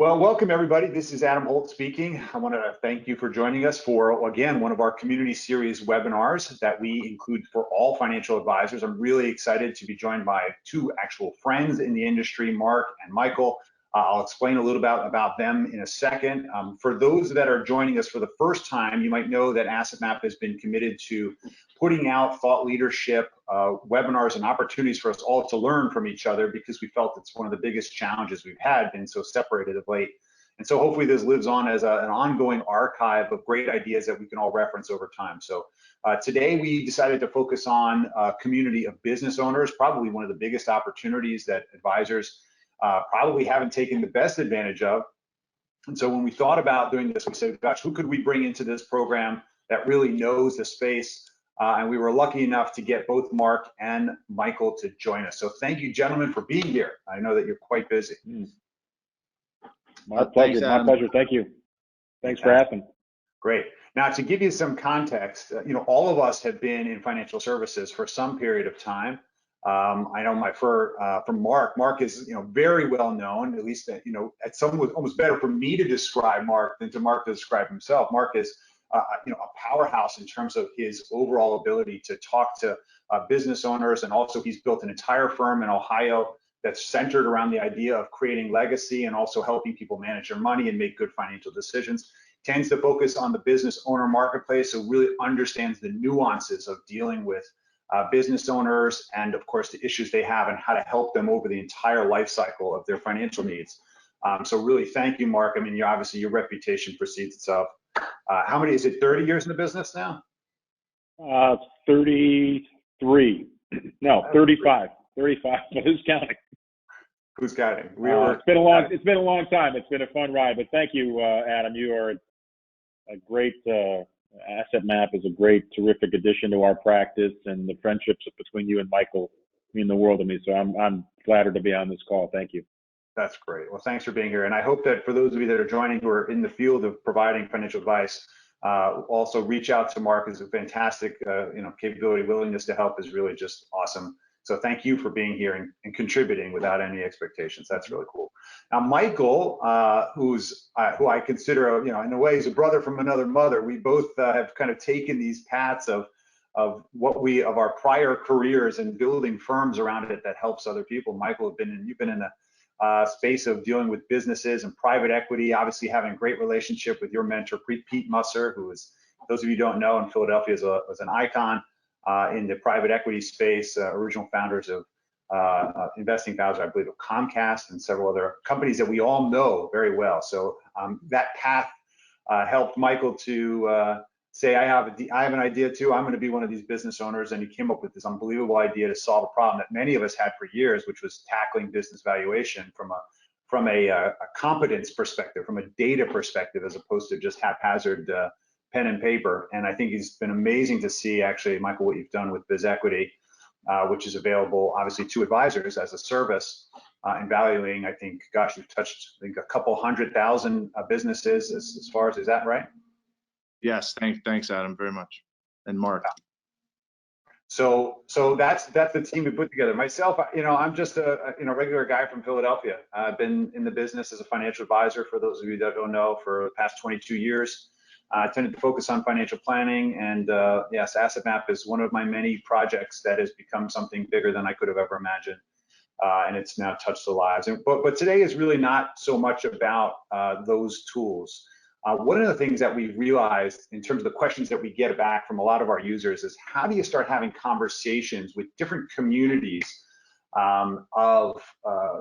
Well, welcome everybody. This is Adam Holt speaking. I want to thank you for joining us for, again, one of our community series webinars that we include for all financial advisors. I'm really excited to be joined by two actual friends in the industry, Mark and Michael. I'll explain a little about them in a second. For those that are joining us for the first time, you might know that AssetMap has been committed to putting out thought leadership webinars and opportunities for us all to learn from each other, because we felt it's one of the biggest challenges we've had, been so separated of late. And so hopefully this lives on as an ongoing archive of great ideas that we can all reference over time. So today we decided to focus on a community of business owners, probably one of the biggest opportunities that advisors probably haven't taken the best advantage of. And so when we thought about doing this, we said, gosh, who could we bring into this program that really knows the space? And we were lucky enough to get both Mark and Michael to join us. So thank you, gentlemen, for being here. I know that you're quite busy. My pleasure. My pleasure. Thank you. Thanks for asking. Great. Now, to give you some context, all of us have been in financial services for some period of time. I know from Mark is very well known, at least at some was almost better for me to describe Mark than to Mark to describe himself. Mark is a powerhouse in terms of his overall ability to talk to business owners, and also he's built an entire firm in Ohio that's centered around the idea of creating legacy and also helping people manage their money and make good financial decisions. Tends to focus on the business owner marketplace, so really understands the nuances of dealing with business owners and, of course, the issues they have and how to help them over the entire life cycle of their financial needs. So really, thank you, Mark. I mean, obviously your reputation precedes itself. How many, is it 30 years in the business now? 33. No, 35. 35. But who's counting? Who's counting? It's been a long time. It's been a fun ride. But thank you, Adam. You are a great AssetMap is a great, terrific addition to our practice, and the friendships between you and Michael mean the world to me. So I'm flattered to be on this call. Thank you. That's great. Well, thanks for being here. And I hope that for those of you that are joining who are in the field of providing financial advice, also reach out to Mark. Is a fantastic, capability, willingness to help is really just awesome. So thank you for being here and contributing without any expectations. That's really cool. Now, Michael, who I consider, in a way, is a brother from another mother. We both have kind of taken these paths of our prior careers and building firms around it that helps other people. Michael, you've been in the space of dealing with businesses and private equity, obviously having a great relationship with your mentor, Pete Musser, who is, those of you who don't know, in Philadelphia was an icon in the private equity space, original founders of investing founders, I believe, of Comcast and several other companies that we all know very well. So that path helped Michael to say, I have an idea too. I'm going to be one of these business owners, and he came up with this unbelievable idea to solve a problem that many of us had for years, which was tackling business valuation from a competence perspective, from a data perspective, as opposed to just haphazard pen and paper. And I think it's been amazing to see, actually, Michael, what you've done with Biz Equity, which is available obviously to advisors as a service, and valuing, I think, gosh, you've touched, I think, a couple 100,000 businesses as far as, is that right? Yes, thanks, Adam, very much, and Mark. So that's the team we put together. Myself, I'm just a regular guy from Philadelphia. I've been in the business as a financial advisor, for those of you that don't know, for the past 22 years. I tended to focus on financial planning, and yes, AssetMap is one of my many projects that has become something bigger than I could have ever imagined, and it's now touched the lives. But today is really not so much about those tools. One of the things that we've realized in terms of the questions that we get back from a lot of our users is, how do you start having conversations with different communities of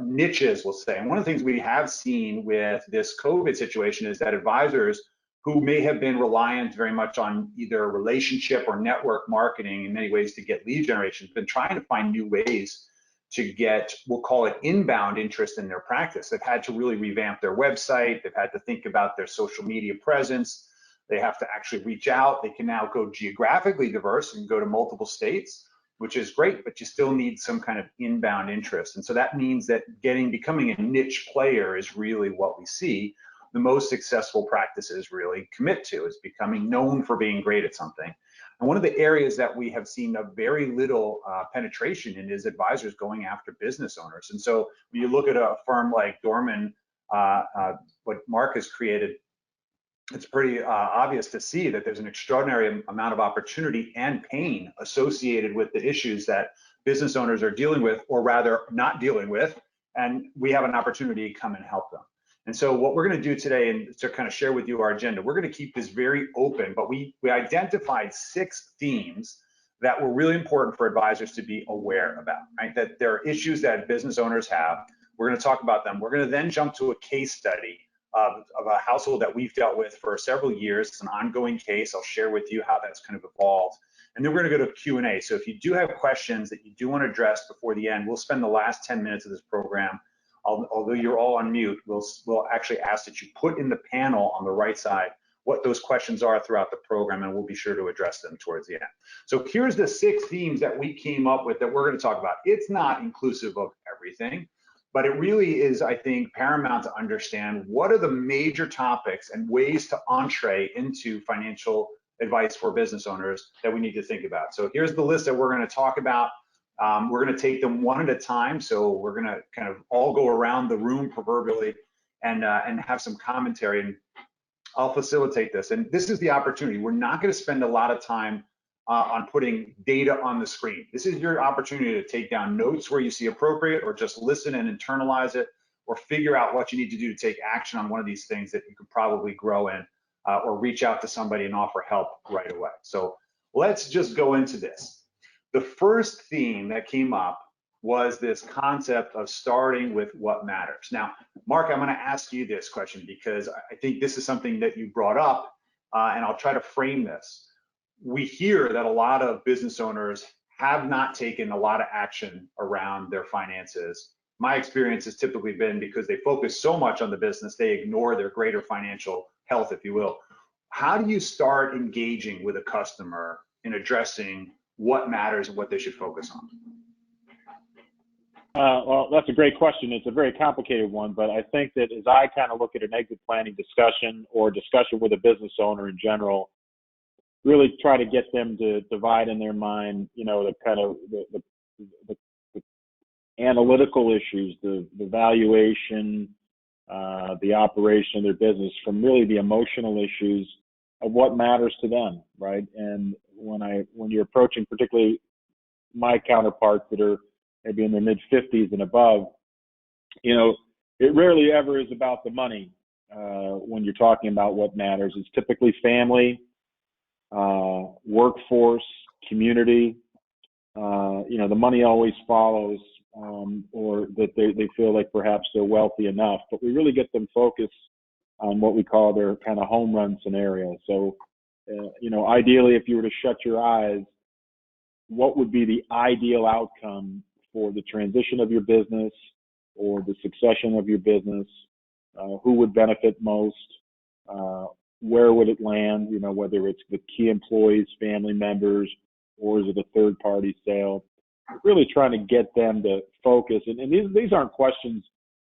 niches, we'll say. And one of the things we have seen with this COVID situation is that advisors who may have been reliant very much on either relationship or network marketing in many ways to get lead generation, have been trying to find new ways to get, we'll call it, inbound interest in their practice. They've had to really revamp their website. They've had to think about their social media presence. They have to actually reach out. They can now go geographically diverse and go to multiple states, which is great, but you still need some kind of inbound interest. And so that means that becoming a niche player is really what we see the most successful practices really commit to, is becoming known for being great at something. And one of the areas that we have seen a very little penetration in is advisors going after business owners. And so when you look at a firm like Dorman what Mark has created, it's pretty obvious to see that there's an extraordinary amount of opportunity and pain associated with the issues that business owners are dealing with, or rather not dealing with, and we have an opportunity to come and help them. And so what we're going to do today, and to kind of share with you our agenda, we're going to keep this very open, but we identified 6 themes that were really important for advisors to be aware about, right? That there are issues that business owners have. We're going to talk about them. We're going to then jump to a case study of a household that we've dealt with for several years. It's an ongoing case. I'll share with you how that's kind of evolved. And then we're going to go to Q&A. So if you do have questions that you do want to address before the end, we'll spend the last 10 minutes of this program. Although you're all on mute, we'll actually ask that you put in the panel on the right side what those questions are throughout the program, and we'll be sure to address them towards the end. So here's the 6 themes that we came up with that we're going to talk about. It's not inclusive of everything, but it really is, I think, paramount to understand what are the major topics and ways to entree into financial advice for business owners that we need to think about. So here's the list that we're going to talk about. We're going to take them one at a time. So we're going to kind of all go around the room proverbially and have some commentary, and I'll facilitate this. And this is the opportunity. We're not going to spend a lot of time on putting data on the screen. This is your opportunity to take down notes where you see appropriate, or just listen and internalize it, or figure out what you need to do to take action on one of these things that you could probably grow in, or reach out to somebody and offer help right away. So let's just go into this. The first theme that came up was this concept of starting with what matters. Now, Mark, I'm going to ask you this question because I think this is something that you brought up, and I'll try to frame this. We hear that a lot of business owners have not taken a lot of action around their finances. My experience has typically been because they focus so much on the business, they ignore their greater financial health, if you will. How do you start engaging with a customer in addressing what matters and what they should focus on? Well, that's a great question. It's a very complicated one, but I think that as I kind of look at an exit planning discussion or discussion with a business owner in general, really try to get them to divide in their mind, you know, the kind of the analytical issues, the valuation, the operation of their business, from really the emotional issues of what matters to them, right? And when you're approaching particularly my counterparts that are maybe in their mid-50s and above, you know, it rarely ever is about the money when you're talking about what matters. It's typically family, workforce, community. You know, the money always follows, or that they feel like perhaps they're wealthy enough, but we really get them focused on what we call their kind of home run scenario. So, you know, ideally, if you were to shut your eyes, what would be the ideal outcome for the transition of your business or the succession of your business? Who would benefit most? Where would it land? You know, whether it's the key employees, family members, or is it a third-party sale? Really trying to get them to focus. And these aren't questions.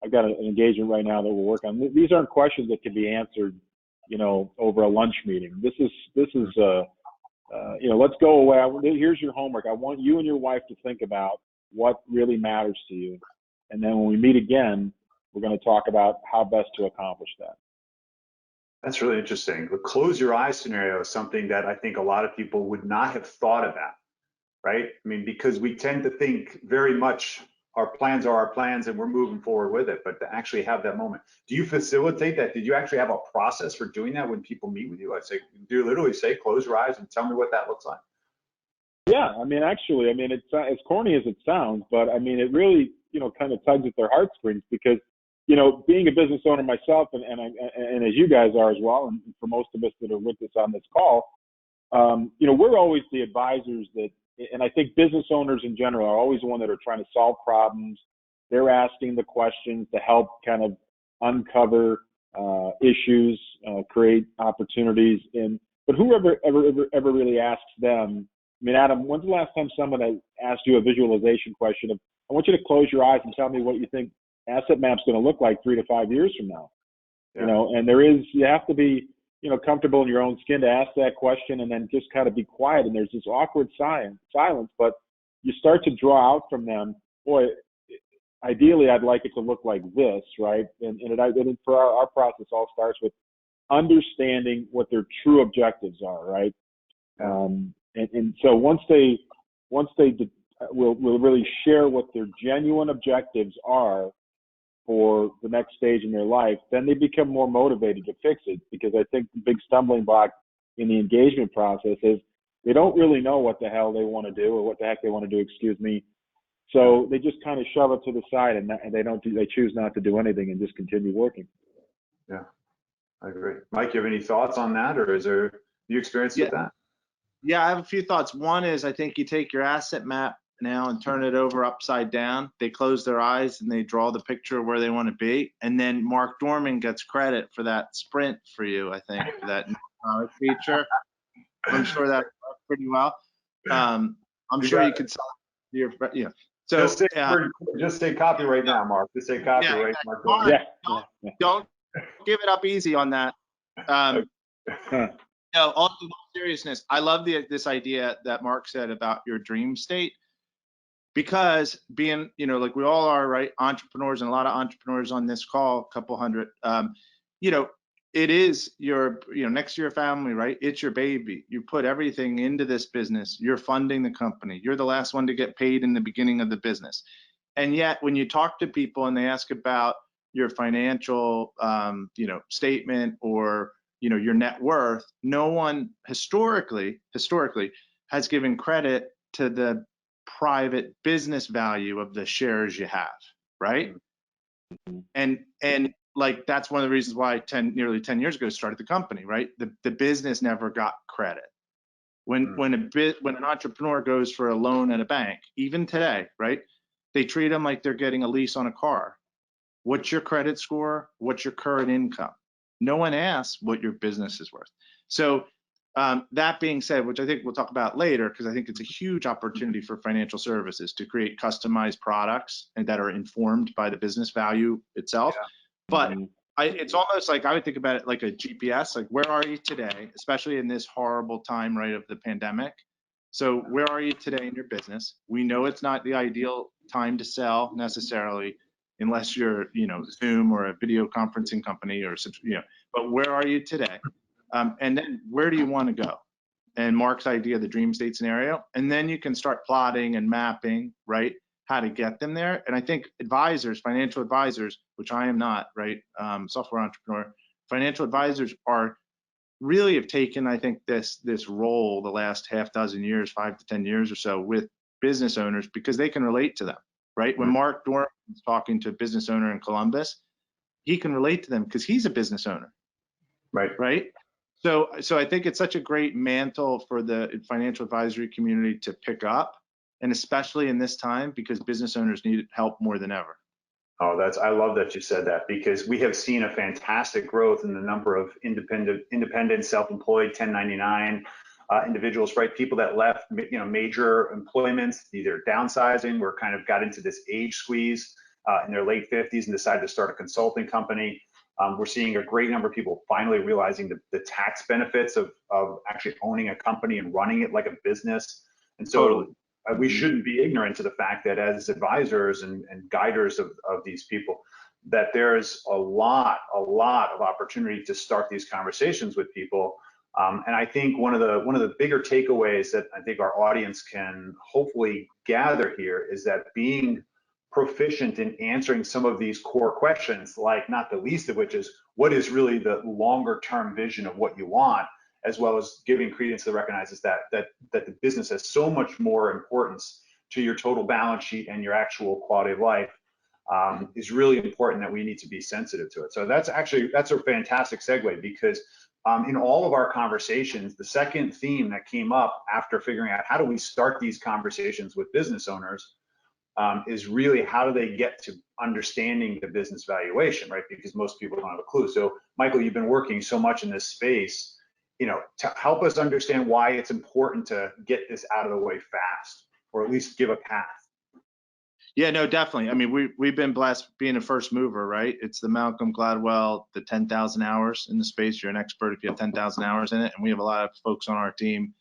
I've got an engagement right now that we'll work on. These aren't questions that can be answered, you know, over a lunch meeting. This is you know, let's go away. Here's your homework. I want you and your wife to think about what really matters to you. And then when we meet again, we're going to talk about how best to accomplish that. That's really interesting. The close your eyes scenario is something that I think a lot of people would not have thought about, right? I mean, because we tend to think very much our plans are our plans and we're moving forward with it, but to actually have that moment. Do you facilitate that? Did you actually have a process for doing that when people meet with you? I say, do you literally say, close your eyes and tell me what that looks like? Yeah, I mean, actually, I mean, it's as corny as it sounds, but I mean, it really, you know, kind of tugs at their heartstrings because, you know, being a business owner myself, and as you guys are as well, and for most of us that are with us on this call, you know, we're always the advisors that, and I think business owners in general are always the one that are trying to solve problems. They're asking the questions to help kind of uncover issues, create opportunities. But whoever ever really asks them, I mean, Adam, when's the last time someone has asked you a visualization question of, I want you to close your eyes and tell me what you think asset map's going to look like 3 to 5 years from now? Yeah. You know, and you have to be, you know, comfortable in your own skin to ask that question and then just kind of be quiet. And there's this awkward silence, but you start to draw out from them, boy, ideally, I'd like it to look like this, right? And for our process all starts with understanding what their true objectives are, right? And so once they will really share what their genuine objectives are for the next stage in their life, then they become more motivated to fix it. Because I think the big stumbling block in the engagement process is they don't really know what the hell they want to do, or what the heck they want to do, excuse me. So they just kind of shove it to the side, and they choose not to do anything and just continue working. Yeah, I agree. Mike, you have any thoughts on that, or you experienced with that? Yeah, I have a few thoughts. One is, I think you take your asset map now and turn it over upside down. They close their eyes and they draw the picture of where they want to be. And then Mark Dorman gets credit for that sprint for you, I think, for that feature. I'm sure that worked pretty well. I'm sure you could sell it to your, you know. So just say copy right now, Mark. Just say copy right, Mark Dorman. Don't give it up easy on that. No, all in all seriousness, I love this idea that Mark said about your dream state, because being, like we all are, right, entrepreneurs, and a lot of entrepreneurs on this call, a couple hundred, it is your, next to your family, right? It's your baby. You put everything into this business. You're funding the company. You're the last one to get paid in the beginning of the business. And yet when you talk to people and they ask about your financial, statement, or your net worth, no one historically has given credit to the private business value of the shares you have, right? And like, that's one of the reasons why nearly 10 years ago started the company, right? The business never got credit. When an entrepreneur goes for a loan at a bank, even today, right, they treat them like they're getting a lease on a car. What's your credit score? What's your current income? No one asks what your business is worth. So that being said, which I think we'll talk about later, because I think it's a huge opportunity for financial services to create customized products and that are informed by the business value itself. Yeah. But it's almost like, I would think about it like a GPS, like, where are you today, especially in this horrible time, right, of the pandemic? So where are you today in your business? We know it's not the ideal time to sell necessarily, unless you're, Zoom or a video conferencing company, or, but where are you today? And then where do you want to go? And Mark's idea, the dream state scenario, and then you can start plotting and mapping, right, how to get them there. And I think advisors, financial advisors, which I am not, right, software entrepreneur, financial advisors really have taken, I think, this role the last half dozen years, 5 to 10 years or so, with business owners, because they can relate to them, right? When Mark Dorman is talking to a business owner in Columbus, he can relate to them because he's a business owner, right? So I think it's such a great mantle for the financial advisory community to pick up, and especially in this time, because business owners need help more than ever. Oh, I love that you said that, because we have seen a fantastic growth in the number of independent, self-employed, 1099 individuals, right? People that left, major employments, either downsizing or kind of got into this age squeeze in their late 50s and decided to start a consulting company. We're seeing a great number of people finally realizing the tax benefits of actually owning a company and running it like a business. And so we shouldn't be ignorant to the fact that as advisors and guiders of these people, that there's a lot of opportunity to start these conversations with people. And I think one of the bigger takeaways that I think our audience can hopefully gather here is that being proficient in answering some of these core questions, like not the least of which is, what is really the longer term vision of what you want, as well as giving credence that recognizes that the business has so much more importance to your total balance sheet and your actual quality of life, is really important, that we need to be sensitive to it. So that's a fantastic segue, because in all of our conversations, the second theme that came up after figuring out how do we start these conversations with business owners is really, how do they get to understanding the business valuation, right? Because most people don't have a clue. So Michael, you've been working so much in this space, to help us understand why it's important to get this out of the way fast, or at least give a path. Yeah, no, definitely. I mean, we've been blessed being a first mover, right? It's the Malcolm Gladwell, the 10,000 hours in the space. You're an expert if you have 10,000 hours in it. And we have a lot of folks on our team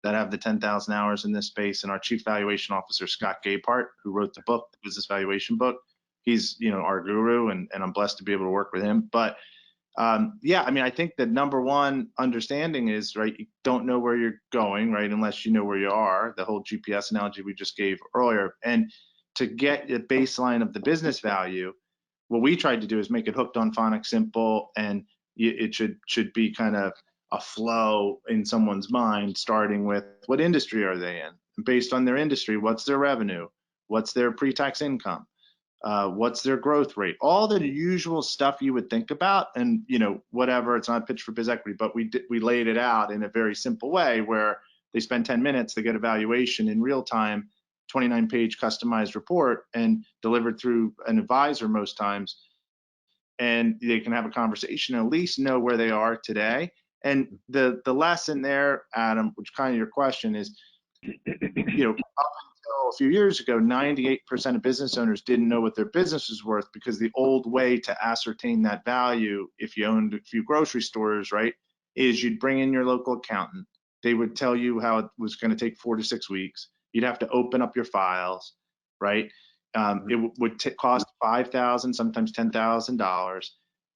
that have the 10,000 hours in this space. And our chief valuation officer, Scott Gapehart, who wrote the book, the business valuation book, he's, our guru, and I'm blessed to be able to work with him. But yeah, I mean, I think the number one understanding is, right, you don't know where you're going, right, unless you know where you are, the whole GPS analogy we just gave earlier. And to get the baseline of the business value, what we tried to do is make it hooked on phonics simple, and it should be kind of a flow in someone's mind, starting with what industry are they in? And based on their industry, what's their revenue? What's their pre-tax income? What's their growth rate? All the usual stuff you would think about, and whatever. It's not a pitch for biz equity, but we laid it out in a very simple way where they spend 10 minutes, they get a valuation in real time, 29-page customized report, and delivered through an advisor most times, and they can have a conversation and at least know where they are today. And the lesson there, Adam, which kind of your question is, up until a few years ago, 98% of business owners didn't know what their business was worth, because the old way to ascertain that value, if you owned a few grocery stores, right, is you'd bring in your local accountant. They would tell you how it was going to take 4 to 6 weeks. You'd have to open up your files, right? It would cost $5,000, sometimes $10,000,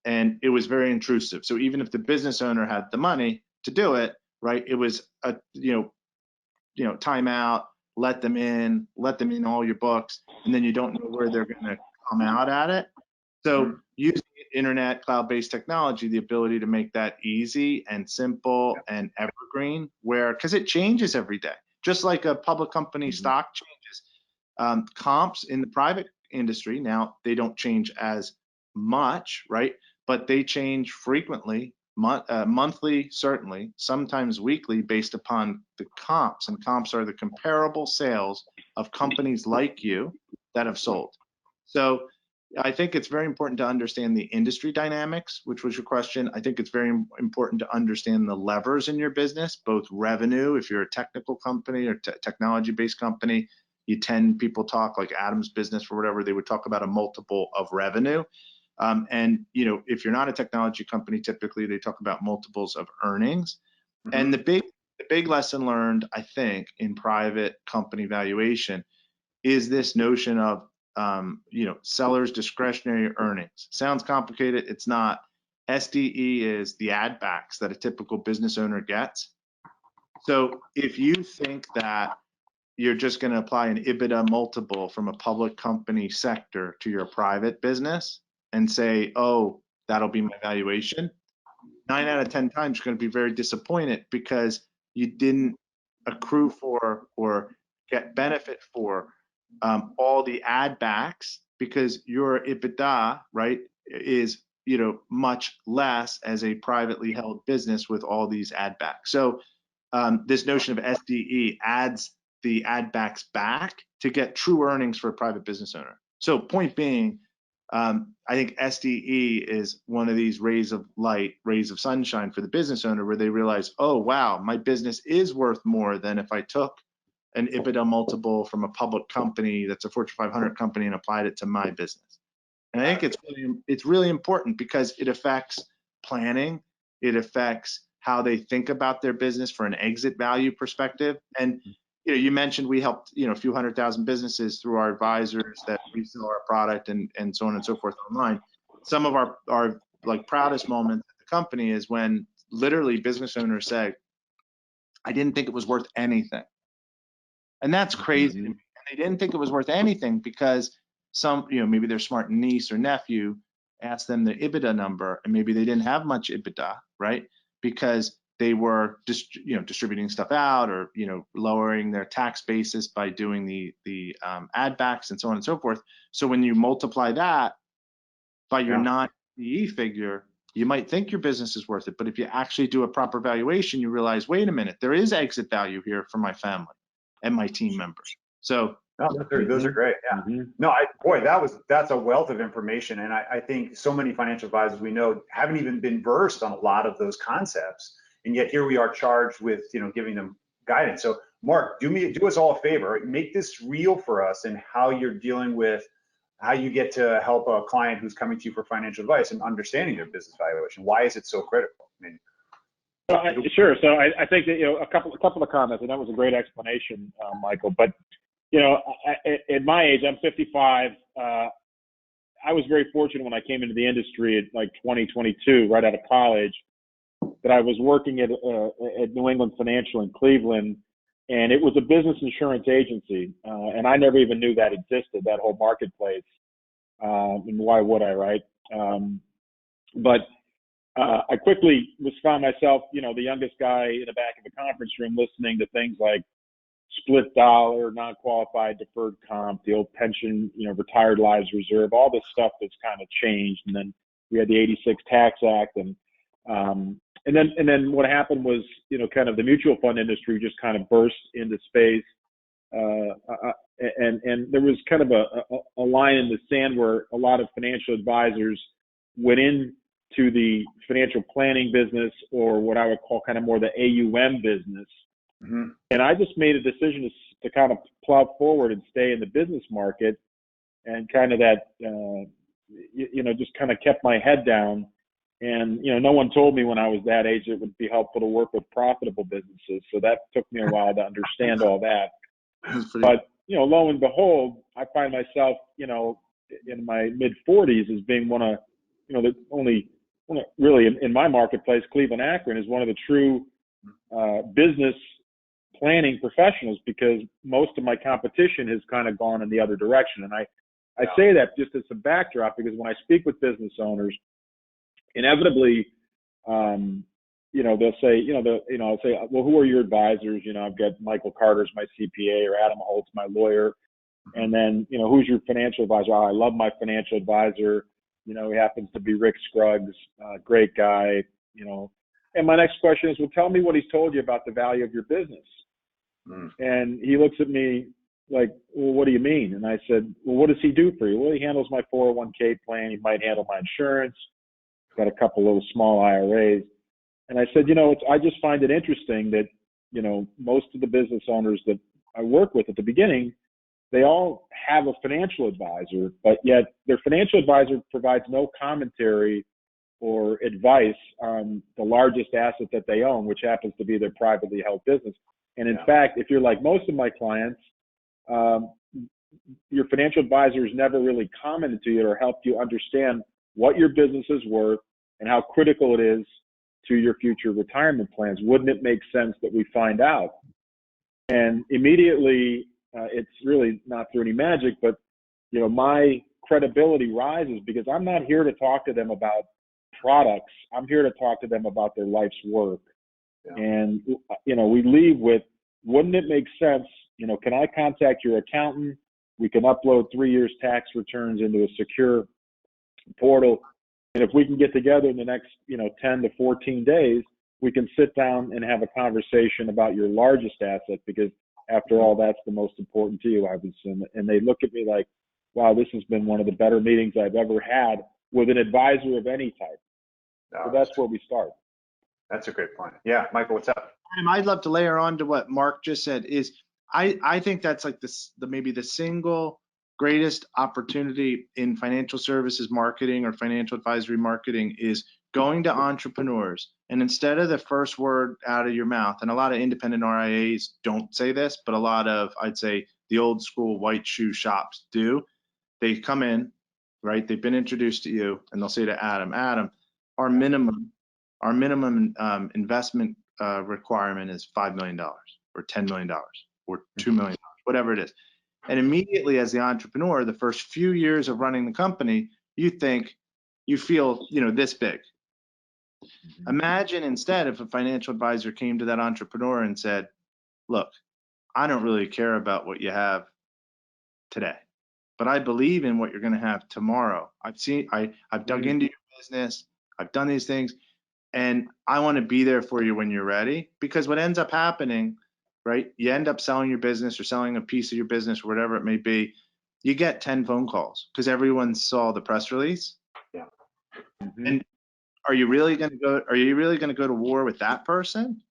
and it was very intrusive. So even if the business owner had the money to do it, right, it was a time out, let them in all your books, and then you don't know where they're going to come out at it. So using internet, cloud-based technology, the ability to make that easy and simple and evergreen, because it changes every day, just like a public company stock changes. Comps in the private industry, now they don't change as much, right? But they change frequently, monthly, certainly, sometimes weekly, based upon the comps. And comps are the comparable sales of companies like you that have sold. So I think it's very important to understand the industry dynamics, which was your question. I think it's very important to understand the levers in your business, both revenue, if you're a technical company or technology-based company, people talk, like Adam's business or whatever, they would talk about a multiple of revenue. And if you're not a technology company, typically they talk about multiples of earnings. And the big lesson learned, I think, in private company valuation is this notion of sellers' discretionary earnings. Sounds complicated. It's not. SDE is the add backs that a typical business owner gets. So if you think that you're just going to apply an EBITDA multiple from a public company sector to your private business and say, oh, that'll be my valuation, 9 out of 10 times you're going to be very disappointed, because you didn't accrue for or get benefit for all the add backs, because your EBITDA, right, is much less as a privately held business with all these add backs. So this notion of SDE adds the add backs back to get true earnings for a private business owner. So point being, I think SDE is one of these rays of light, rays of sunshine for the business owner, where they realize, oh, wow, my business is worth more than if I took an EBITDA multiple from a public company that's a Fortune 500 company and applied it to my business. And I think it's really important, because it affects planning. It affects how they think about their business for an exit value perspective. And you mentioned we helped a few 100,000 businesses through our advisors that resell our product and so on and so forth online. Some of our like proudest moments at the company is when literally business owners say, I didn't think it was worth anything. And that's crazy. And they didn't think it was worth anything because maybe their smart niece or nephew asked them the EBITDA number, and maybe they didn't have much EBITDA, right? Because they were distributing stuff out, or lowering their tax basis by doing the add backs and so on and so forth. So when you multiply that by your non-PE figure, you might think your business is worth it. But if you actually do a proper valuation, you realize, wait a minute, there is exit value here for my family and my team members. So those are great. Yeah. No, that's a wealth of information. And I think so many financial advisors we know haven't even been versed on a lot of those concepts. And yet here we are charged with, giving them guidance. So Mark, do us all a favor, make this real for us, and how you're dealing with how you get to help a client who's coming to you for financial advice and understanding their business valuation. Why is it so critical? I mean, sure. So I think that, a couple of comments, and that was a great explanation, Michael. But at my age, I'm 55. I was very fortunate when I came into the industry at like 2022, right out of college, that I was working at New England Financial in Cleveland, and it was a business insurance agency, and I never even knew that existed, that whole marketplace. And why would I, right? But I quickly found myself, the youngest guy in the back of the conference room listening to things like split dollar, non-qualified deferred comp, the old pension, retired lives reserve, all this stuff that's kind of changed. And then we had the 86 Tax Act, and then what happened was, kind of the mutual fund industry just kind of burst into space. And there was kind of a line in the sand where a lot of financial advisors went into the financial planning business, or what I would call kind of more the AUM business. Mm-hmm. And I just made a decision to kind of plow forward and stay in the business market, and kind of that, just kind of kept my head down. And, no one told me when I was that age it would be helpful to work with profitable businesses. So that took me a while to understand all that. But, lo and behold, I find myself, in my mid 40s as being one of, the only, really in my marketplace, Cleveland Akron is one of the true business planning professionals, because most of my competition has kind of gone in the other direction. And I say that just as a backdrop, because when I speak with business owners, inevitably, they'll say, I'll say, well, who are your advisors? I've got Michael Carter's my CPA, or Adam Holt's my lawyer. And then, who's your financial advisor? Oh, I love my financial advisor. He happens to be Rick Scruggs, great guy, And my next question is, well, tell me what he's told you about the value of your business. And he looks at me like, well, what do you mean? And I said, well, what does he do for you? Well, he handles my 401k plan. He might handle my insurance. Got a couple little small IRAs. And I said, I just find it interesting that, most of the business owners that I work with at the beginning, they all have a financial advisor, but yet their financial advisor provides no commentary or advice on the largest asset that they own, which happens to be their privately held business. And in fact, if you're like most of my clients, your financial advisor has never really commented to you or helped you understand what your business is worth and how critical it is to your future retirement plans. Wouldn't it make sense that we find out? And immediately, it's really not through any magic, but my credibility rises, because I'm not here to talk to them about products. I'm here to talk to them about their life's work. Yeah. And we leave with, wouldn't it make sense? Can I contact your accountant? We can upload 3 years tax returns into a secure portal. And if we can get together in the next, 10 to 14 days, we can sit down and have a conversation about your largest asset, because after all, that's the most important to you, Iverson. And they look at me like, wow, this has been one of the better meetings I've ever had with an advisor of any type. So that's where we start. That's a great point. Yeah, Michael, what's up? I'd love to layer on to what Mark just said. Is I think that's like maybe the single greatest opportunity in financial services marketing or financial advisory marketing is going to entrepreneurs, and instead of the first word out of your mouth, and a lot of independent RIAs don't say this, but a lot of, I'd say, the old school white shoe shops do. They come in, right? They've been introduced to you, and they'll say to Adam, our minimum investment requirement is $5 million or $10 million or $2 million, whatever it is. And immediately, as the entrepreneur, the first few years of running the company, you feel, this big. Imagine instead if a financial advisor came to that entrepreneur and said, look, I don't really care about what you have today, but I believe in what you're going to have tomorrow. I've dug into your business. I've done these things, and I want to be there for you when you're ready. Because what ends up happening, right? You end up selling your business or selling a piece of your business or whatever it may be. You get 10 phone calls because everyone saw the press release. Yeah. And are you really going to go to war with that person?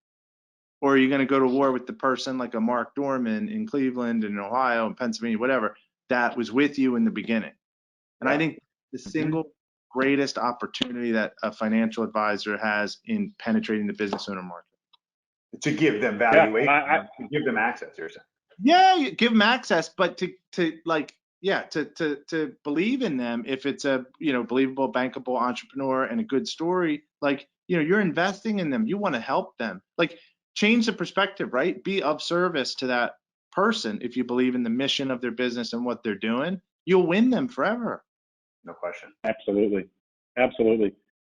Or are you going to go to war with the person like a Mark Dorman in Cleveland and Ohio and Pennsylvania, whatever, that was with you in the beginning? And I think the single greatest opportunity that a financial advisor has in penetrating the business owner market. To give them valuation, to give them access, you're saying. Yeah, you give them access, but to like yeah, to believe in them if it's a, believable, bankable entrepreneur and a good story. Like, you're investing in them. You want to help them. Like, change the perspective, right? Be of service to that person. If you believe in the mission of their business and what they're doing, you'll win them forever. No question. Absolutely. Absolutely.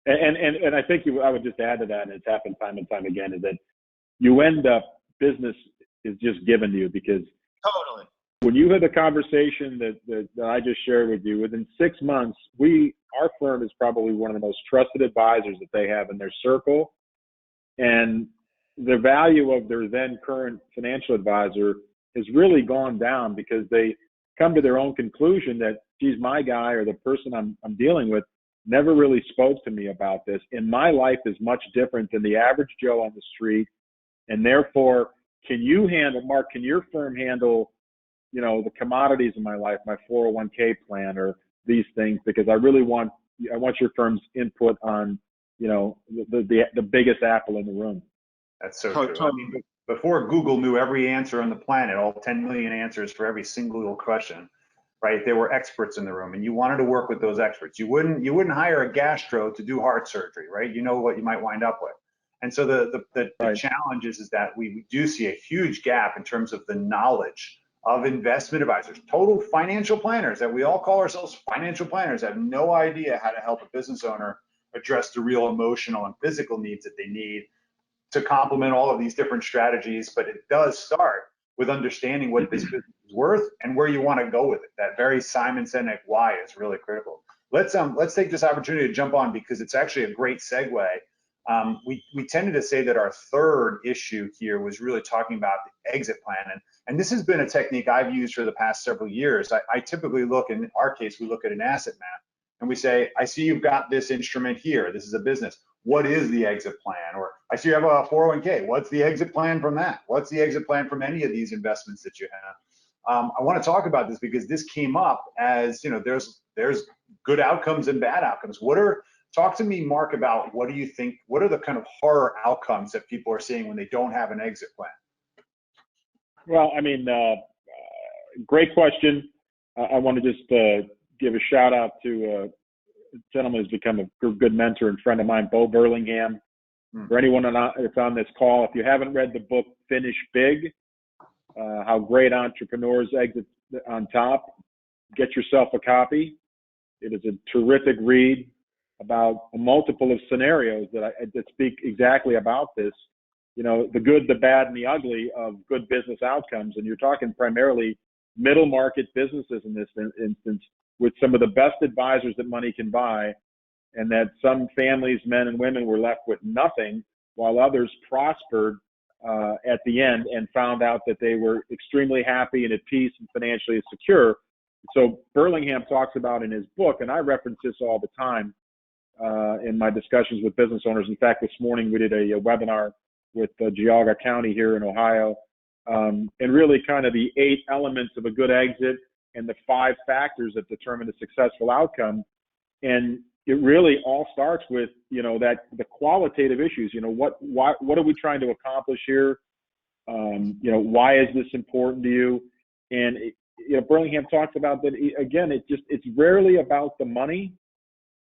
And I think I would just add to that, and it's happened time and time again, is that you end up, business is just given to you, because Totally. when you had the conversation that I just shared with you, within 6 months, our firm is probably one of the most trusted advisors that they have in their circle. And the value of their then current financial advisor has really gone down, because they come to their own conclusion that, geez, my guy or the person I'm dealing with never really spoke to me about this. And my life is much different than the average Joe on the street. And therefore, Mark, can your firm handle, the commodities in my life, my 401k plan, or these things? Because I want your firm's input on, the biggest apple in the room. That's so true. I mean, before Google knew every answer on the planet, all 10 million answers for every single question, right? There were experts in the room, and you wanted to work with those experts. You wouldn't hire a gastro to do heart surgery, right? You know what you might wind up with. And so the Right. challenge is that we do see a huge gap in terms of the knowledge of investment advisors, total financial planners, that we all call ourselves financial planners, have no idea how to help a business owner address the real emotional and physical needs that they need to complement all of these different strategies. But it does start with understanding what this business is worth and where you want to go with it. That very Simon Sinek why is really critical. Let's take this opportunity to jump on, because it's actually a great segue. We tended to say that our third issue here was really talking about the exit plan. And this has been a technique I've used for the past several years. I typically look, in our case, we look at an asset map and we say, I see you've got this instrument here. This is a business. What is the exit plan? Or I see you have a 401k. What's the exit plan from that? What's the exit plan from any of these investments that you have? I want to talk about this because this came up as, there's good outcomes and bad outcomes. Talk to me, Mark, about what do you think, what are the kind of horror outcomes that people are seeing when they don't have an exit plan? Well, I mean, great question. I want to just give a shout out to a gentleman who's become a good mentor and friend of mine, Bo Burlingham. For anyone that's on this call, if you haven't read the book Finish Big, How Great Entrepreneurs Exit on Top, get yourself a copy. It is a terrific read about a multiple of scenarios that speak exactly about this. The good, the bad, and the ugly of good business outcomes. And you're talking primarily middle market businesses in this instance, with some of the best advisors that money can buy, and that some families, men and women, were left with nothing, while others prospered at the end and found out that they were extremely happy and at peace and financially secure. So Burlingham talks about in his book, and I reference this all the time in my discussions with business owners. In fact, this morning we did a webinar with Geauga County here in Ohio, and really kind of the 8 elements of a good exit and the 5 factors that determine a successful outcome. And it really all starts with, that the qualitative issues. What are we trying to accomplish here? Why is this important to you? And Burlingham talks about that again. It's rarely about the money,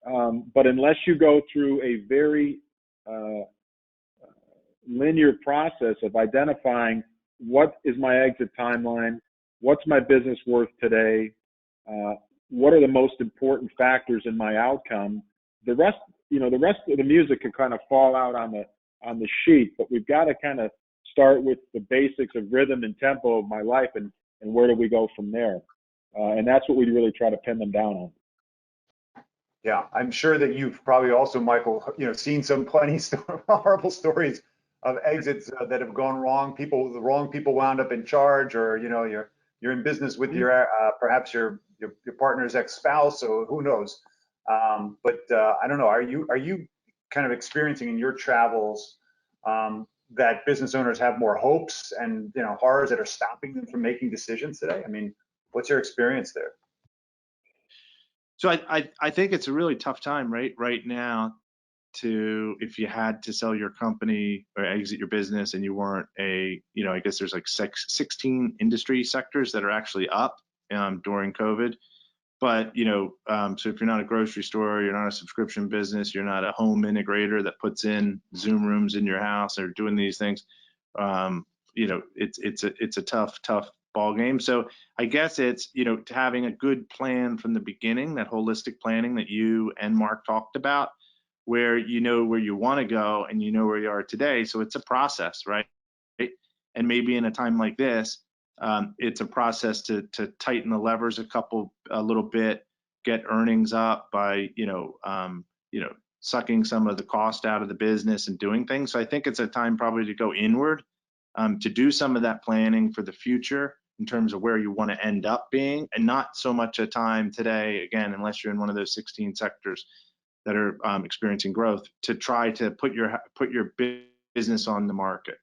but unless you go through a very linear process of identifying what is my exit timeline, what's my business worth today, what are the most important factors in my outcome, the rest of the music can kind of fall out on the sheet. But we've got to kind of start with the basics of rhythm and tempo of my life, and where do we go from there? And that's what we really try to pin them down on. Yeah, I'm sure that you've probably also, Michael, seen some plenty horrible stories of exits that have gone wrong. The wrong people wound up in charge, or you're in business with your perhaps your partner's ex-spouse, or who knows. But I don't know. Are you kind of experiencing in your travels that business owners have more hopes and horrors that are stopping them from making decisions today? I mean, what's your experience there? So I think it's a really tough time right now if you had to sell your company or exit your business and you weren't I guess there's like 16 industry sectors that are actually up during COVID. But, you know, so if you're not a grocery store, you're not a subscription business, you're not a home integrator that puts in Zoom rooms in your house or doing these things, you know, it's a tough ball game. So I guess it's, you know, having a good plan from the beginning, that holistic planning that you and Mark talked about, where you know where you want to go and you know where you are today. So it's a process, right? And maybe in a time like this, it's a process to tighten the levers a little bit, get earnings up by you know sucking some of the cost out of the business and doing things. So I think it's a time probably to go inward, to do some of that planning for the future in terms of where you want to end up being, and not so much a time today, again, unless you're in one of those 16 sectors that are experiencing growth, to try to put your business on the market.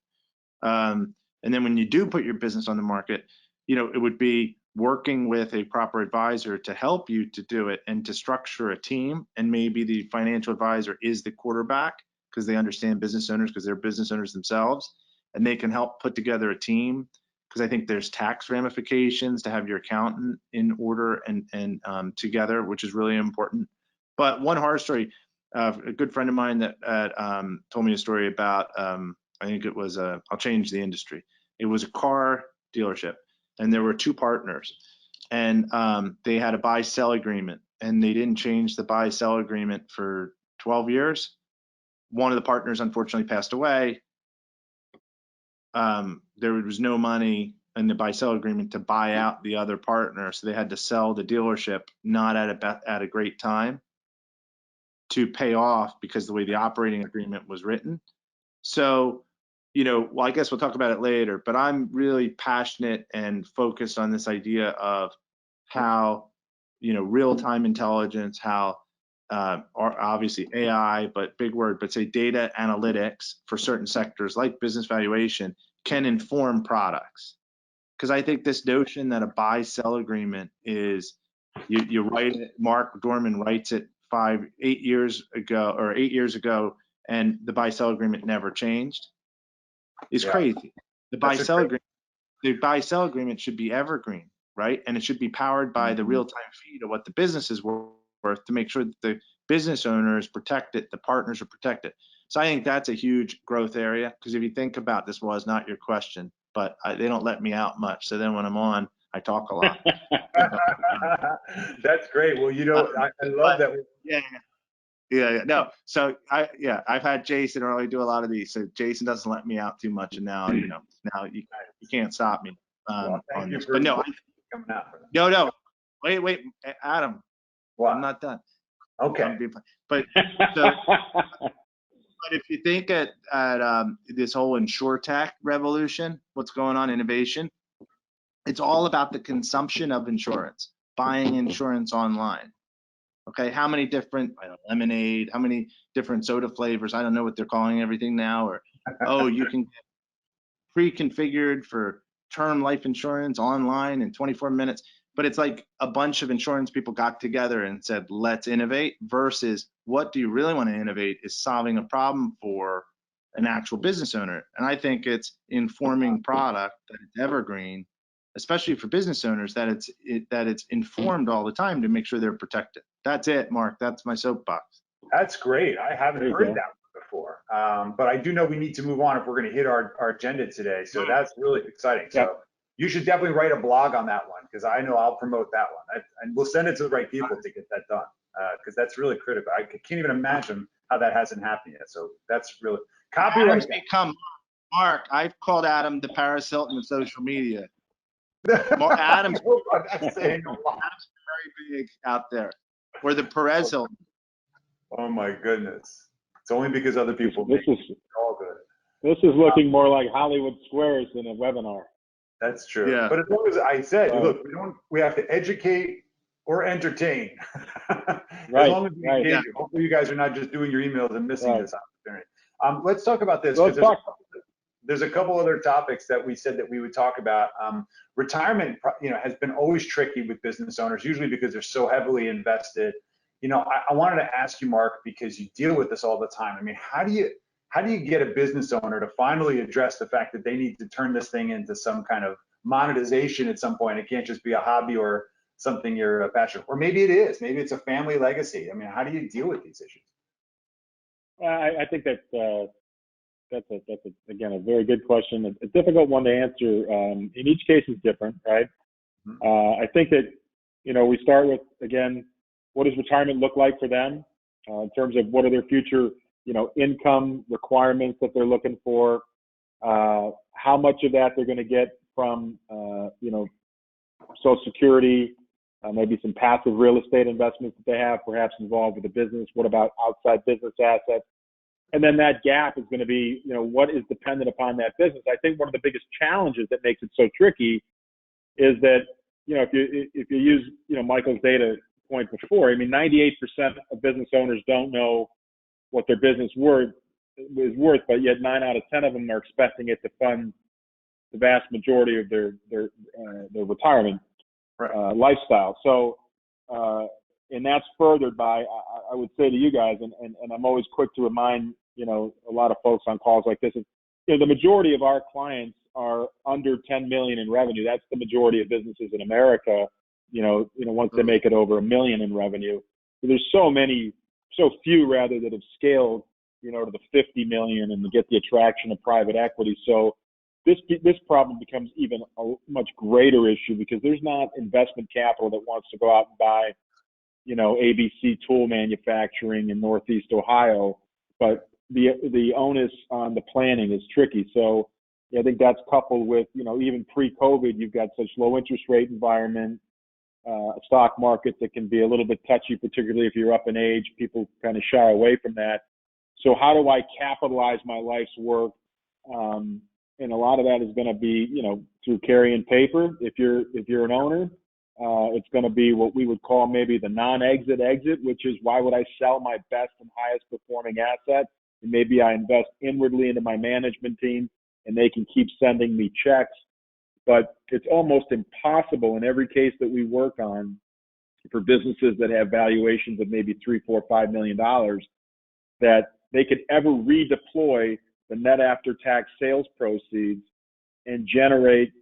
And then when you do put your business on the market, you know, it would be working with a proper advisor to help you to do it and to structure a team. And maybe the financial advisor is the quarterback because they understand business owners, because they're business owners themselves, and they can help put together a team. Because I think there's tax ramifications to have your accountant in order and together, which is really important. But one horror story, a good friend of mine that told me a story about, I think it was I'll change the industry. It was a car dealership, and there were two partners, and they had a buy-sell agreement, and they didn't change the buy-sell agreement for 12 years. One of the partners unfortunately passed away. There was no money in the buy-sell agreement to buy out the other partner, so they had to sell the dealership not at a great time to pay off, because the way the operating agreement was written. So, you know, well, I guess we'll talk about it later, but I'm really passionate and focused on this idea of how, you know, real-time intelligence, how obviously AI, but big word, but say data analytics for certain sectors like business valuation can inform products. Because I think this notion that a buy-sell agreement is, you write it, Mark Dorman writes it 8 years ago, and the buy-sell agreement never changed, is crazy. The buy-sell agreement should be evergreen, right? And it should be powered by the real-time feed of what the business is worth to make sure that the business owner is protected, the partners are protected. So I think that's a huge growth area, because if you think about, this was not your question, but they don't let me out much. So then when I'm on, I talk a lot. That's great. Well, you know, I love that. Yeah. No. So I've had Jason early do a lot of these. So Jason doesn't let me out too much, and now you can't stop me Well, on this. for But no, coming out. no. Wait, Adam. What? I'm not done. Okay. But if you think at this whole insurtech revolution, what's going on, innovation, it's all about the consumption of insurance, buying insurance online. Okay, how many different lemonade, how many different soda flavors? I don't know what they're calling everything now. Or you can get pre-configured for term life insurance online in 24 minutes. But it's like a bunch of insurance people got together and said, let's innovate, versus what do you really want to innovate is solving a problem for an actual business owner. And I think it's informing product that it's evergreen, especially for business owners, that it's informed all the time to make sure they're protected. That's it, Mark. That's my soapbox. That's great. I haven't heard that before, but I do know we need to move on if we're going to hit our agenda today. So that's really exciting. So you should definitely write a blog on that one, because I know I'll promote that one, and we'll send it to the right people to get that done, because that's really critical. I can't even imagine how that hasn't happened yet. So that's really copyright. Mark, I've called Adam the Paris Hilton of social media. Adam's very big out there. Or the Perez Hilton. Oh my goodness. It's only because other people this is all good. This is looking more like Hollywood Squares than a webinar. That's true. Yeah. But as long as I said, look, we have to educate or entertain. As long as we engage you. Hopefully you guys are not just doing your emails and missing this opportunity. Let's talk about this. There's a couple other topics that we said that we would talk about. Retirement, has been always tricky with business owners, usually because they're so heavily invested. I wanted to ask you, Mark, because you deal with this all the time. I mean, how do you get a business owner to finally address the fact that they need to turn this thing into some kind of monetization at some point. It can't just be a hobby or something you're a passion, or maybe it is. Maybe it's a family legacy. I mean, how do you deal with these issues? I think that's again a very good question. A difficult one to answer. In each case is different, right? I think that we start with, again, what does retirement look like for them in terms of what are their future income requirements that they're looking for, how much of that they're going to get from Social Security, maybe some passive real estate investments that they have, perhaps involved with the business. What about outside business assets? And then that gap is going to be, what is dependent upon that business. I think one of the biggest challenges that makes it so tricky is that, if you use, Michael's data point before, 98% of business owners don't know what their business is worth, but yet 9 out of 10 of them are expecting it to fund the vast majority of their retirement lifestyle. So, and that's furthered by, I would say to you guys, and I'm always quick to remind, a lot of folks on calls like this, the majority of our clients are under 10 million in revenue. That's the majority of businesses in America, once they make it over $1 million in revenue. So there's so few rather that have scaled, to the 50 million and to get the attraction of private equity. So this problem becomes even a much greater issue because there's not investment capital that wants to go out and buy, ABC tool manufacturing in Northeast Ohio, but the onus on the planning is tricky. So I think that's coupled with, even pre-COVID, you've got such low interest rate environment, a stock market that can be a little bit touchy, particularly if you're up in age. People kind of shy away from that. So how do I capitalize my life's work? And a lot of that is going to be, through carrying paper. If you're an owner, it's going to be what we would call maybe the non-exit exit, which is why would I sell my best and highest performing asset? And maybe I invest inwardly into my management team and they can keep sending me checks. But it's almost impossible in every case that we work on for businesses that have valuations of maybe $3, $4, $5 million that they could ever redeploy the net after-tax sales proceeds and generate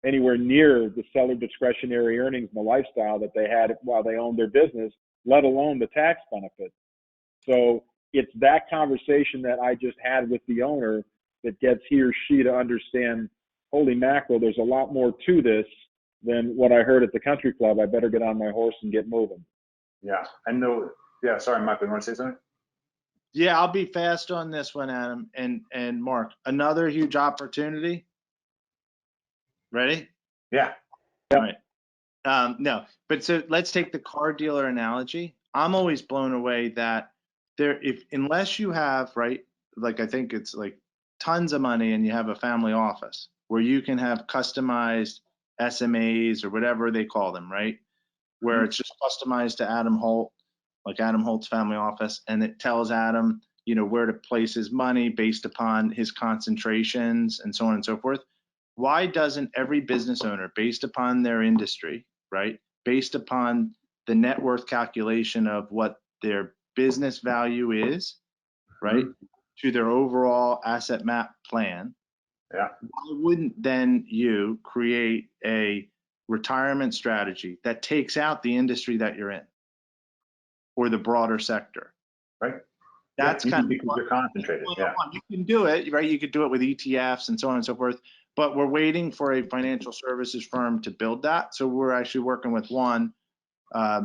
anywhere near the seller discretionary earnings and the lifestyle that they had while they owned their business, let alone the tax benefit. So it's that conversation that I just had with the owner that gets he or she to understand, holy mackerel, there's a lot more to this than what I heard at the country club. I better get on my horse and get moving. Yeah, I know. Yeah, sorry, Michael, you want to say something? Yeah, I'll be fast on this one, Adam and Mark. Another huge opportunity. Ready? Yeah. All right. No, but so let's take the car dealer analogy. I'm always blown away that unless you have, right, like I think it's like tons of money and you have a family office where you can have customized SMAs or whatever they call them, right? Where it's just customized to Adam Holt, like Adam Holt's family office, and it tells Adam, where to place his money based upon his concentrations and so on and so forth. Why doesn't every business owner, based upon their industry, right, based upon the net worth calculation of what their business value is, right, to their overall asset map plan, why wouldn't then you create a retirement strategy that takes out the industry that you're in or the broader sector? Right. That's kind of because you're concentrated. Yeah. You can do it, right? You could do it with ETFs and so on and so forth, but we're waiting for a financial services firm to build that. So we're actually working with one, at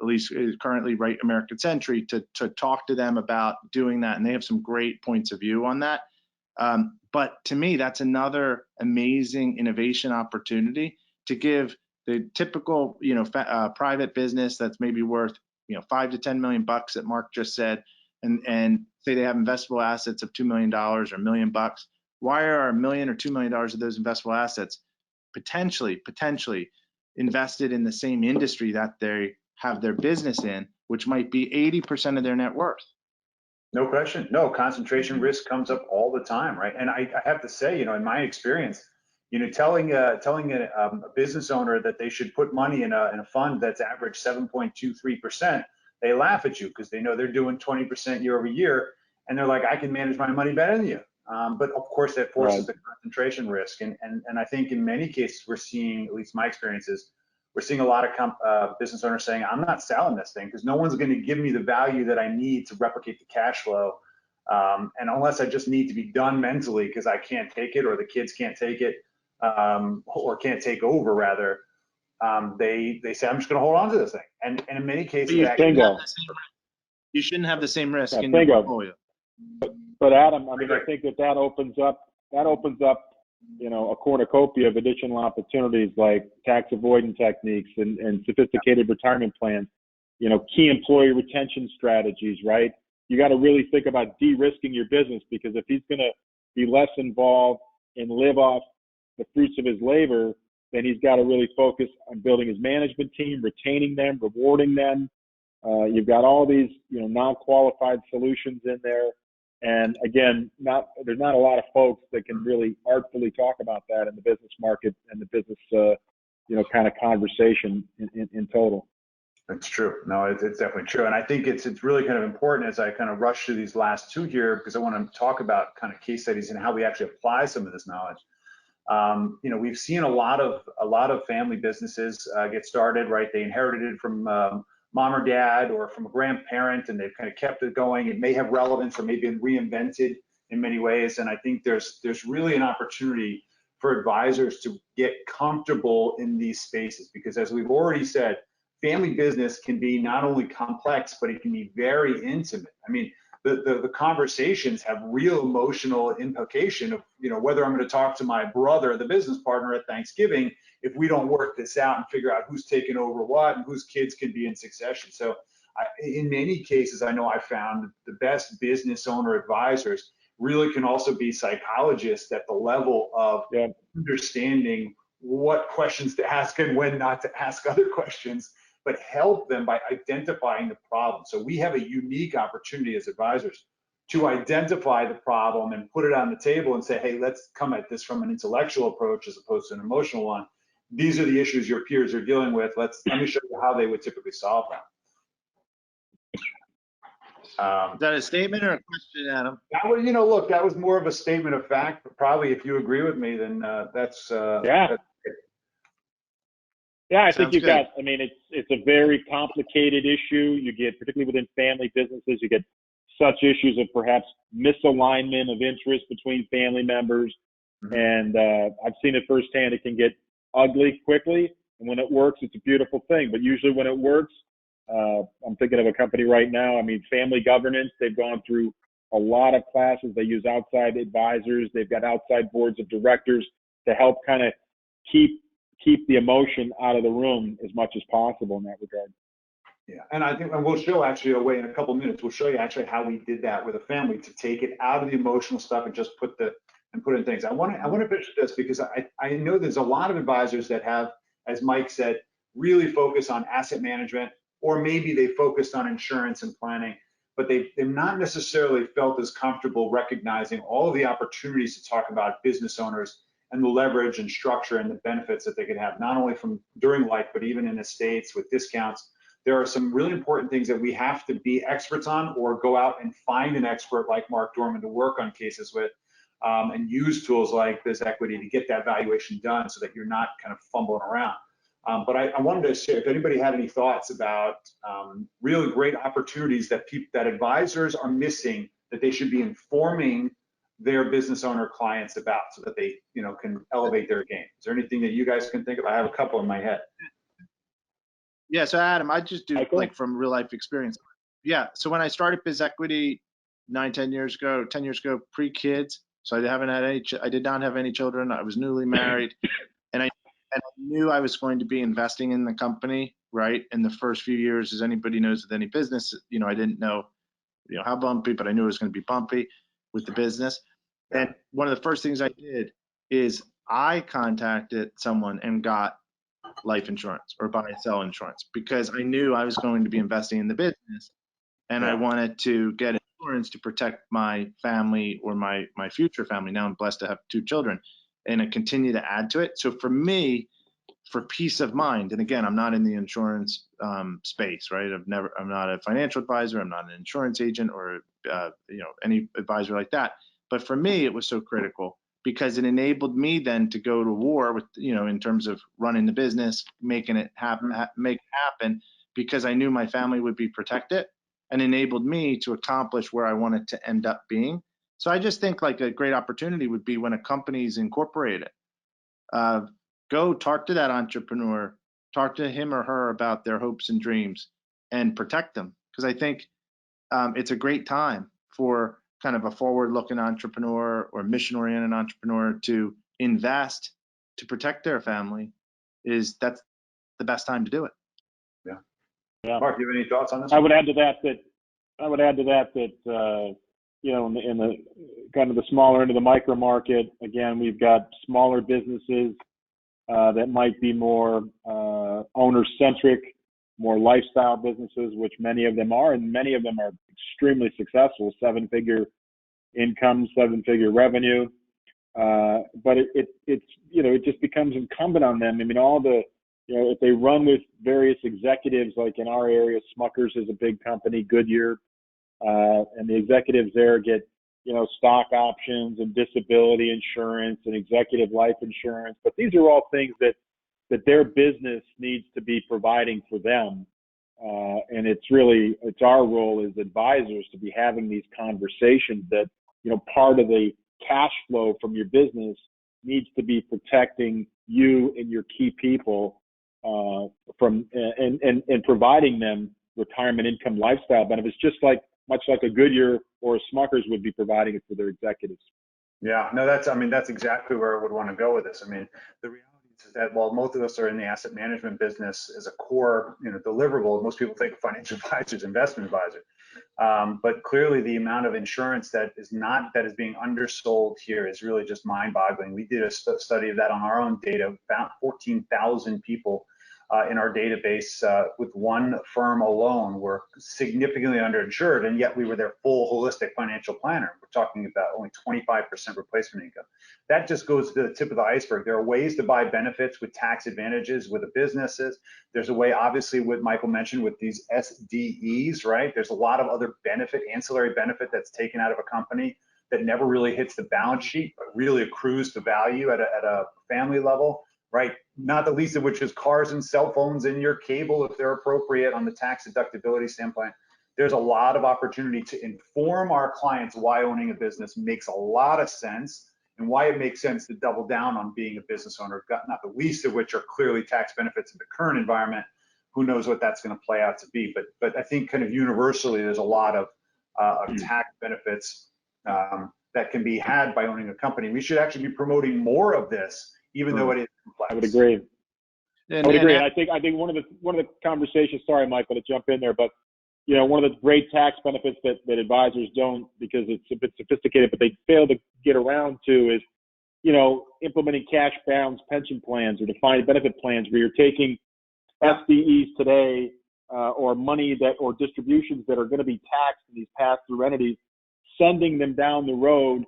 least currently, right, American Century, to talk to them about doing that, and they have some great points of view on that. But to me, that's another amazing innovation opportunity to give the typical, private business that's maybe worth, $5 to $10 million that Mark just said, and say they have investable assets of $2 million or $1 million. Why are $1 million or $2 million of those investable assets potentially invested in the same industry that they have their business in, which might be 80% of their net worth? No question. No, concentration risk comes up all the time, right? And I have to say, in my experience, telling a business owner that they should put money in a fund that's average 7.23%, they laugh at you because they know they're doing 20% year over year, and they're like, I can manage my money better than you. But of course, that forces Right. the concentration risk. And I think in many cases, we're seeing, at least my experiences, we're seeing a lot of business owners saying, I'm not selling this thing because no one's going to give me the value that I need to replicate the cash flow. And unless I just need to be done mentally because I can't take it or the kids can't take it, or can't take over rather, they say, I'm just going to hold on to this thing. And in many cases, You actually, Bingo. you shouldn't have the same risk Yeah, in your bingo. portfolio. But Adam, I mean, I Right. think that opens up, a cornucopia of additional opportunities like tax avoidance techniques and sophisticated retirement plans, key employee retention strategies, right? You got to really think about de-risking your business, because if he's going to be less involved and live off the fruits of his labor, then he's got to really focus on building his management team, retaining them, rewarding them. You've got all these, non-qualified solutions in there. And again, there's not a lot of folks that can really artfully talk about that in the business market and the business, kind of conversation in total. It's true. No, it's definitely true. And I think it's really kind of important as I kind of rush through these last two here, because I want to talk about kind of case studies and how we actually apply some of this knowledge. We've seen a lot of family businesses get started, right? They inherited it from mom or dad or from a grandparent, and they've kind of kept it going. It may have relevance or maybe been reinvented in many ways. And I think there's really an opportunity for advisors to get comfortable in these spaces, because as we've already said, family business can be not only complex, but it can be very intimate. I mean, the conversations have real emotional implication of, whether I'm going to talk to my brother, the business partner at Thanksgiving, if we don't work this out and figure out who's taking over what and whose kids can be in succession. So in many cases, I know I found the best business owner advisors really can also be psychologists at the level of understanding what questions to ask and when not to ask other questions, but help them by identifying the problem. So we have a unique opportunity as advisors to identify the problem and put it on the table and say, hey, let's come at this from an intellectual approach as opposed to an emotional one. These are the issues your peers are dealing with. Let me show you how they would typically solve them. Is that a statement or a question, Adam? That was, look, that was more of a statement of fact, but probably if you agree with me, then that's Yeah, I think Sounds you've good. got, it's a very complicated issue. You get, particularly within family businesses, you get such issues of perhaps misalignment of interest between family members. Mm-hmm. And I've seen it firsthand. It can get ugly quickly. And when it works, it's a beautiful thing. But usually when it works, I'm thinking of a company right now. Family governance, they've gone through a lot of classes. They use outside advisors. They've got outside boards of directors to help kind of keep the emotion out of the room as much as possible in that regard. Yeah, and I think, and we'll show actually a way in a couple of minutes, we'll show you actually how we did that with a family to take it out of the emotional stuff and just put in things. I want to finish this because I know there's a lot of advisors that have, as Mike said, really focus on asset management, or maybe they focused on insurance and planning, but they've not necessarily felt as comfortable recognizing all of the opportunities to talk about business owners and the leverage and structure and the benefits that they could have, not only from during life, but even in estates with discounts. There are some really important things that we have to be experts on, or go out and find an expert like Mark Dorman to work on cases with, and use tools like this equity to get that valuation done so that you're not kind of fumbling around. But I wanted to share if anybody had any thoughts about really great opportunities that advisors are missing, that they should be informing their business owner clients about, so that they can elevate their game. Is there anything that you guys can think of? I have a couple in my head. Yeah, so Adam, I just do Michael? like from real life experience. Yeah, so when I started Biz Equity 10 years ago, pre-kids, so I did not have any children. I was newly married, and I knew I was going to be investing in the company, right? In the first few years, as anybody knows with any business, I didn't know, how bumpy, but I knew it was going to be bumpy with the business. And one of the first things I did is I contacted someone and got life insurance or buy and sell insurance, because I knew I was going to be investing in the business, and I wanted to get insurance to protect my family or my future family. Now I'm blessed to have 2 children, and I continue to add to it. So for me, for peace of mind, and again, I'm not in the insurance space, right? I'm not a financial advisor. I'm not an insurance agent or any advisor like that. But for me, it was so critical because it enabled me then to go to war with, in terms of running the business, making it happen, make it happen, because I knew my family would be protected, and enabled me to accomplish where I wanted to end up being. So I just think like a great opportunity would be when a company's incorporated, go talk to that entrepreneur, talk to him or her about their hopes and dreams, and protect them. Because I think it's a great time for kind of a forward-looking entrepreneur or mission-oriented entrepreneur to invest to protect their family. That's the best time to do it. Yeah. Yeah. Mark, do you have any thoughts on this? I would add to that in the kind of the smaller end of the micro market, again, we've got smaller businesses that might be more owner-centric, more lifestyle businesses, which many of them are, and many of them are extremely successful, 7-figure income, 7-figure revenue. But it just becomes incumbent on them. I mean, if they run with various executives, like in our area, Smuckers is a big company, Goodyear, and the executives there get, stock options and disability insurance and executive life insurance. But these are all things that their business needs to be providing for them. And it's our role as advisors to be having these conversations that, part of the cash flow from your business needs to be protecting you and your key people from and providing them retirement income lifestyle benefits, much like a Goodyear or a Smuckers would be providing it for their executives. Yeah, no, that's exactly where I would want to go with this. I mean, the reality is that while most of us are in the asset management business as a core, deliverable, most people think of financial advisors, investment advisor. But clearly the amount of insurance that is being undersold here is really just mind-boggling. We did a study of that on our own data, found 14,000 people in our database with one firm alone were significantly underinsured, and yet we were their full holistic financial planner. We're talking about only 25% replacement income. That just goes to the tip of the iceberg. There are ways to buy benefits with tax advantages with the businesses. There's a way, obviously, what Michael mentioned with these SDEs, right? There's a lot of other ancillary benefit that's taken out of a company that never really hits the balance sheet, but really accrues to value at a family level, right? Not the least of which is cars and cell phones and your cable, if they're appropriate on the tax deductibility standpoint. There's a lot of opportunity to inform our clients why owning a business makes a lot of sense and why it makes sense to double down on being a business owner, not the least of which are clearly tax benefits in the current environment. Who knows what that's going to play out to be. But I think kind of universally, there's a lot of tax benefits that can be had by owning a company. We should actually be promoting more of this, even though it is complex. I would agree. And I think one of the conversations. Sorry, Michael, to jump in there, but one of the great tax benefits that advisors don't, because it's a bit sophisticated, but they fail to get around to is, implementing cash balance pension plans or defined benefit plans where you're taking SDEs today or money or distributions that are going to be taxed in these pass-through entities, sending them down the road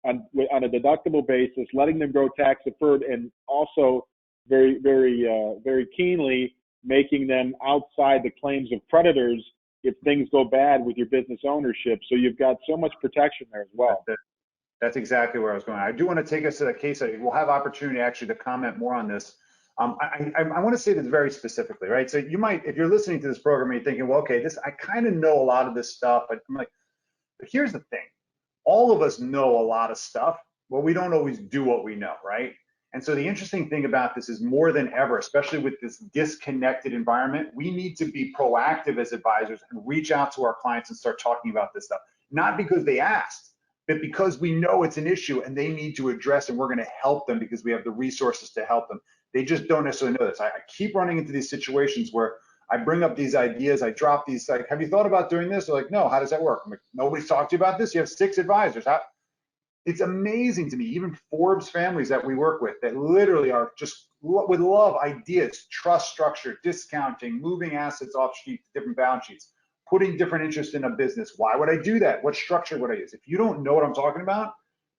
on a deductible basis, letting them grow tax deferred, and also very, very keenly making them outside the claims of creditors if things go bad with your business ownership. So you've got so much protection there as well. That's exactly where I was going. I do want to take us to the case study. We'll have opportunity actually to comment more on this. I want to say this very specifically, right? So you might, if you're listening to this program, you're thinking, well, okay, I kind of know a lot of this stuff, but I'm like, but here's the thing. All of us know a lot of stuff, but we don't always do what we know, right? And so the interesting thing about this is more than ever, especially with this disconnected environment, we need to be proactive as advisors and reach out to our clients and start talking about this stuff. Not because they asked, but because we know it's an issue and they need to address, and we're going to help them because we have the resources to help them. They just don't necessarily know this. I keep running into these situations where I bring up these ideas, I drop these, like, have you thought about doing this? They're like, no, how does that work? I'm like, nobody's talked to you about this? You have 6 advisors. It's amazing to me, even Forbes families that we work with that literally are just would love ideas, trust structure, discounting, moving assets off sheet to different balance sheets, putting different interest in a business. Why would I do that? What structure would I use? If you don't know what I'm talking about,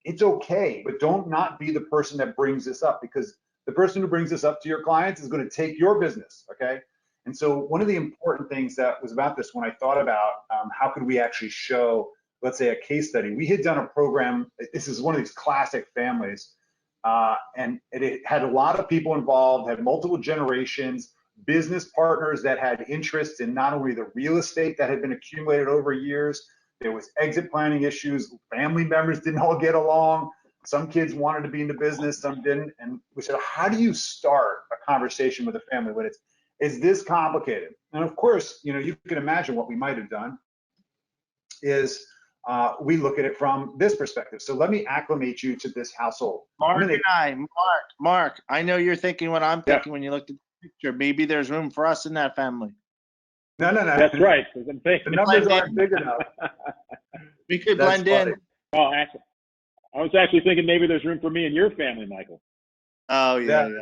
it's okay, but don't not be the person that brings this up, because the person who brings this up to your clients is going to take your business, okay? And so one of the important things that was about this when I thought about how could we actually show let's say, a case study. We had done a program. This is one of these classic families, and it had a lot of people involved, had multiple generations, business partners that had interests in not only the real estate that had been accumulated over years. There was exit planning issues. Family members didn't all get along. Some kids wanted to be in the business, some didn't. And we said, how do you start a conversation with a family when it's this complicated? And of course, you can imagine what we might have done is we look at it from this perspective. So let me acclimate you to this household. Mark, I know you're thinking what I'm thinking when you looked at the picture. Maybe there's room for us in that family. No. That's right. Because I'm thinking the numbers aren't big enough. We could blend in. Oh, actually, I was actually thinking maybe there's room for me in your family, Michael. Oh, yeah. Right.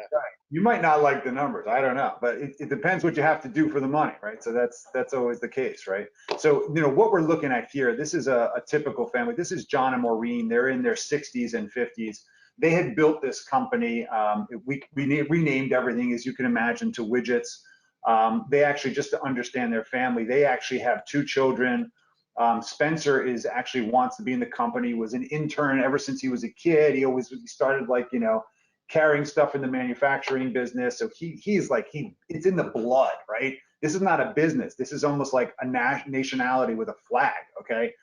You might not like the numbers. I don't know, but it depends what you have to do for the money, right? So that's always the case, right? So, what we're looking at here, this is a typical family. This is John and Maureen. They're in their 60s and 50s. They had built this company. We renamed everything, as you can imagine, to Widgets. They actually, just to understand their family, they actually have 2 children. Spencer wants to be in the company, was an intern ever since he was a kid. He started carrying stuff in the manufacturing business. So it's in the blood, right? This is not a business. This is almost like a nationality with a flag, okay?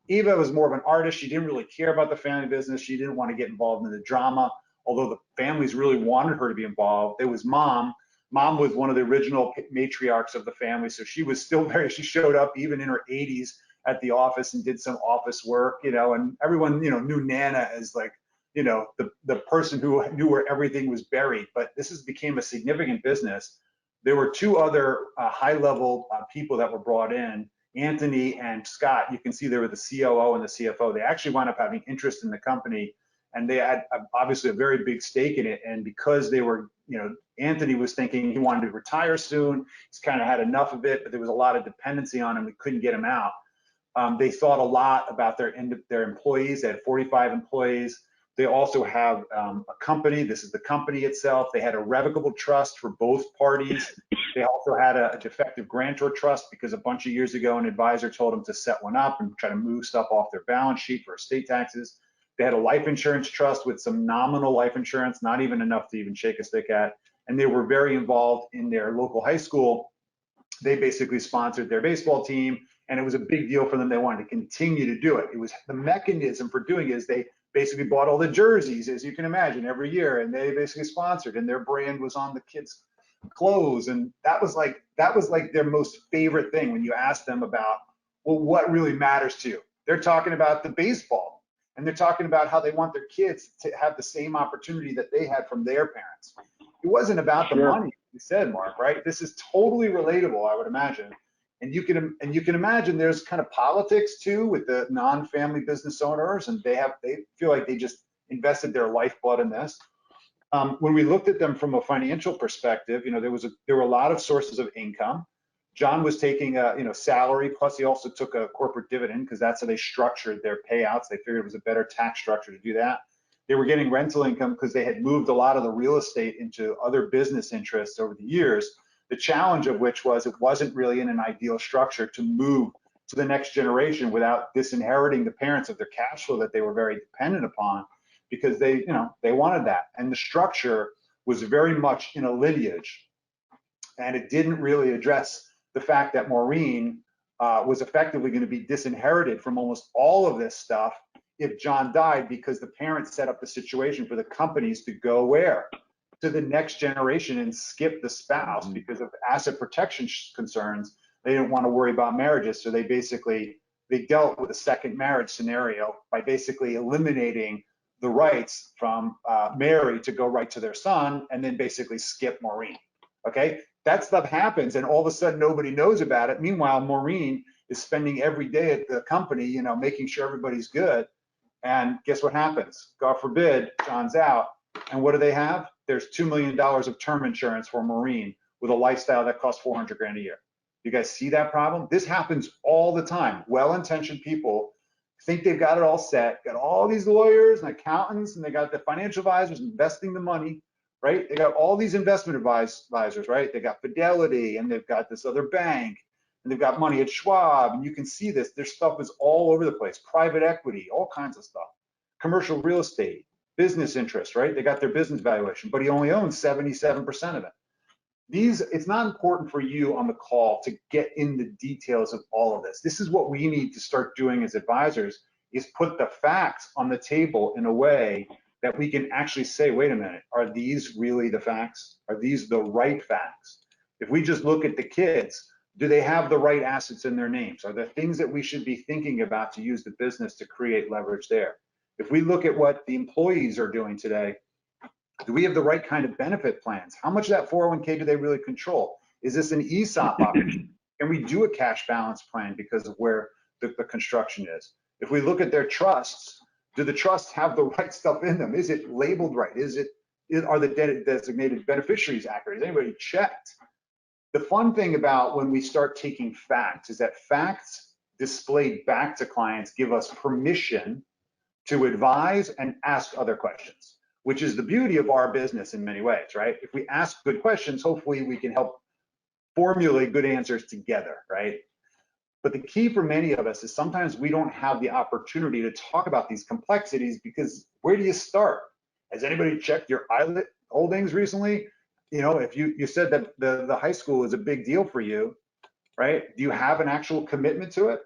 Eva was more of an artist. She didn't really care about the family business. She didn't want to get involved in the drama, although the families really wanted her to be involved. There was Mom. Mom was one of the original matriarchs of the family. So she was still she showed up even in her 80s at the office and did some office work, and everyone, knew Nana as the person who knew where everything was buried. But this became a significant business. There were 2 other high-level people that were brought in, Anthony and Scott. You can see they were the COO and the CFO. They actually wound up having interest in the company, and they had obviously a very big stake in it. And because they were, Anthony was thinking he wanted to retire soon. He's kind of had enough of it, but there was a lot of dependency on him. We couldn't get him out. They thought a lot about their employees. They had 45 employees. They also have a company. This is the company itself. They had a revocable trust for both parties. They also had a defective grantor trust because a bunch of years ago, an advisor told them to set one up and try to move stuff off their balance sheet for estate taxes. They had a life insurance trust with some nominal life insurance, not even enough to even shake a stick at. And they were very involved in their local high school. They basically sponsored their baseball team, and it was a big deal for them. They wanted to continue to do it. It was the mechanism for doing it is they basically bought all the jerseys, as you can imagine, every year, and they basically sponsored, and their brand was on the kids' clothes. And that was like their most favorite thing when you ask them about, well, what really matters to you? They're talking about the baseball, and they're talking about how they want their kids to have the same opportunity that they had from their parents. It wasn't about the money, you said, Mark, right? This is totally relatable, I would imagine. And you can imagine there's kind of politics too with the non-family business owners, and they feel like they just invested their lifeblood in this. When we looked at them from a financial perspective, there were a lot of sources of income. John was taking a salary, plus he also took a corporate dividend because that's how they structured their payouts. They figured it was a better tax structure to do that. They were getting rental income because they had moved a lot of the real estate into other business interests over the years. The challenge of which was it wasn't really in an ideal structure to move to the next generation without disinheriting the parents of their cash flow that they were very dependent upon, because they wanted that. And the structure was very much in a lineage, and it didn't really address the fact that Maureen was effectively going to be disinherited from almost all of this stuff if John died, because the parents set up the situation for the companies to go where? To the next generation and skip the spouse because of asset protection concerns. They didn't want to worry about marriages, so they dealt with a second marriage scenario by basically eliminating the rights from Mary to go right to their son, and then basically skip Maureen. Okay, that stuff happens, and all of a sudden nobody knows about it. Meanwhile, Maureen is spending every day at the company, making sure everybody's good. And guess what happens? God forbid, John's out. And what do they have? There's $2 million of term insurance for Maureen with a lifestyle that costs $400,000 a year. You guys see that problem? This happens all the time. Well-intentioned people think they've got it all set, got all these lawyers and accountants, and they got the financial advisors investing the money, right? They got all these investment advisors, right? They got Fidelity, and they've got this other bank. and they've got money at Schwab, and you can see this. Their stuff is all over the place. Private equity, all kinds of stuff. Commercial real estate, business interest, right? They got their business valuation, but he only owns 77% of it. It's not important for you on the call to get in the details of all of this. This is what we need to start doing as advisors, is put the facts on the table in a way that we can actually say, wait a minute, are these really the facts? Are these the right facts? If we just look at the kids, do they have the right assets in their names? Are there things that we should be thinking about to use the business to create leverage there? If we look at what the employees are doing today, do we have the right kind of benefit plans? How much of that 401k do they really control? Is this an ESOP option? Can we do a cash balance plan because of where the construction is? If we look at their trusts, do the trusts have the right stuff in them? Is it labeled right? Are the designated beneficiaries accurate? Is anybody checked? The fun thing about when we start taking facts is that facts displayed back to clients give us permission to advise and ask other questions, which is the beauty of our business in many ways, right? If we ask good questions, hopefully we can help formulate good answers together, right? But the key for many of us is sometimes we don't have the opportunity to talk about these complexities, because where do you start? Has anybody checked your ILIT holdings recently? You know, if you said that the high school is a big deal for you, right? Do you have an actual commitment to it?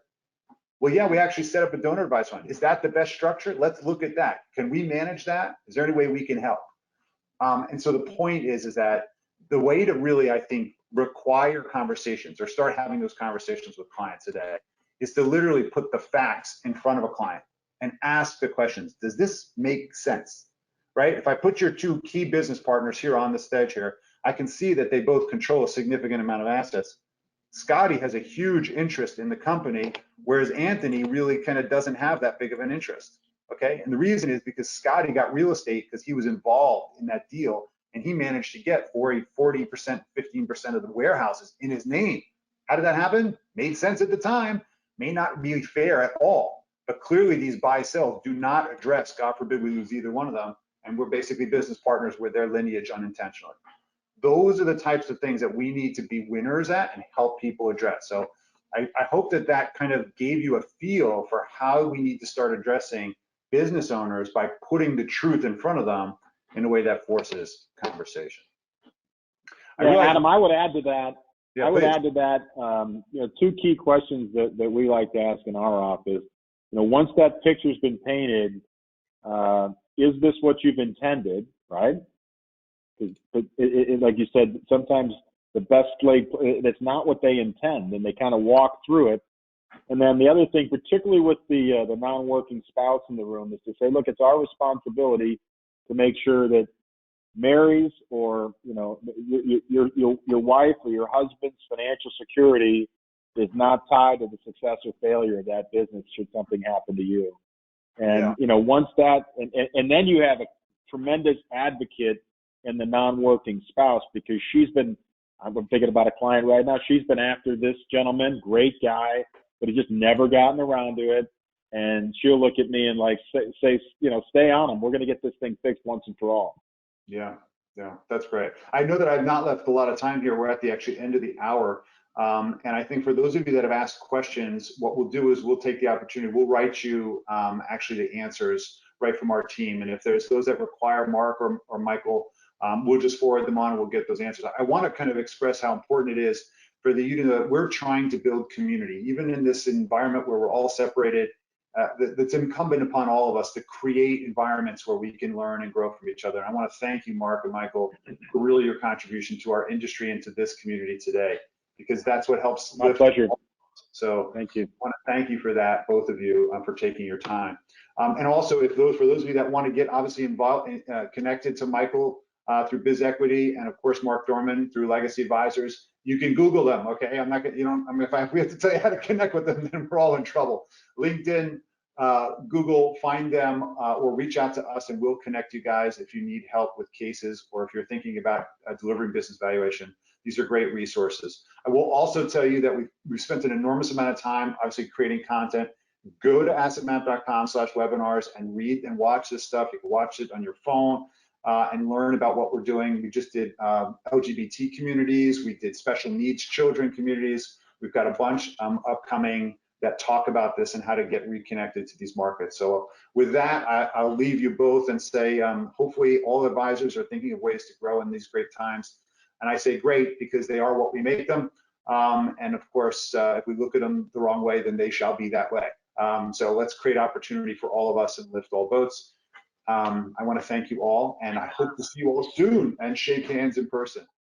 Well, yeah, we actually set up a donor advised fund. Is that the best structure? Let's look at that. Can we manage that? Is there any way we can help? And so the point is that the way to really, I think, require conversations or start having those conversations with clients today is to literally put the facts in front of a client and ask the questions. Does this make sense? Right? If I put your two key business partners here on the stage here, I can see that they both control a significant amount of assets. Scotty has a huge interest in the company, whereas Anthony really kind of doesn't have that big of an interest. Okay, and the reason is because Scotty got real estate because he was involved in that deal, and he managed to get 40%, 15% of the warehouses in his name. How did that happen? Made sense at the time, may not be fair at all, but clearly these buy-sells do not address, God forbid we lose either one of them, and we're basically business partners with their lineage unintentionally. Those are the types of things that we need to be winners at and help people address. So I hope that that kind of gave you a feel for how we need to start addressing business owners by putting the truth in front of them in a way that forces conversation. Adam, I would add to that. Yeah, I would please. add to that, two key questions that we like to ask in our office. Once that picture's been painted, is this what you've intended, right? But like you said, sometimes the best laid, that's not what they intend, and they kind of walk through it. And then the other thing, particularly with the non-working spouse in the room, is to say, look, it's our responsibility to make sure that Mary's or your wife or your husband's financial security is not tied to the success or failure of that business should something happen to you. And once that, and then you have a tremendous advocate in the non-working spouse, because I'm thinking about a client right now. She's been after this gentleman, great guy, but he just never gotten around to it. And she'll look at me and say, stay on him. We're going to get this thing fixed once and for all. Yeah, that's great. I know that I've not left a lot of time here. We're at the actually end of the hour. And I think for those of you that have asked questions, what we'll do is we'll take the opportunity, we'll write you actually the answers right from our team. And if there's those that require Mark or Michael, we'll just forward them on and we'll get those answers. I want to kind of express how important it is for you to know that we're trying to build community, even in this environment where we're all separated. That's incumbent upon all of us to create environments where we can learn and grow from each other. And I want to thank you, Mark and Michael, for really your contribution to our industry and to this community today, because that's what helps. My pleasure. So thank you. I want to thank you for that, both of you, for taking your time. And also, for those of you that want to get obviously involved, connected to Michael through Biz Equity, and of course Mark Dorman through Legacy Advisors, you can Google them. Okay, I'm not gonna, if we have to tell you how to connect with them, then we're all in trouble. LinkedIn, Google, find them, or reach out to us, and we'll connect you guys if you need help with cases, or if you're thinking about delivering business valuation. These are great resources. I will also tell you that we've spent an enormous amount of time, obviously, creating content. Go to assetmap.com/webinars and read and watch this stuff. You can watch it on your phone and learn about what we're doing. We just did LGBT communities. We did special needs children communities. We've got a bunch upcoming that talk about this and how to get reconnected to these markets. So with that, I'll leave you both and say, hopefully all advisors are thinking of ways to grow in these great times. And I say great because they are what we make them. And of course, if we look at them the wrong way, then they shall be that way. So let's create opportunity for all of us and lift all boats. I want to thank you all, and I hope to see you all soon and shake hands in person.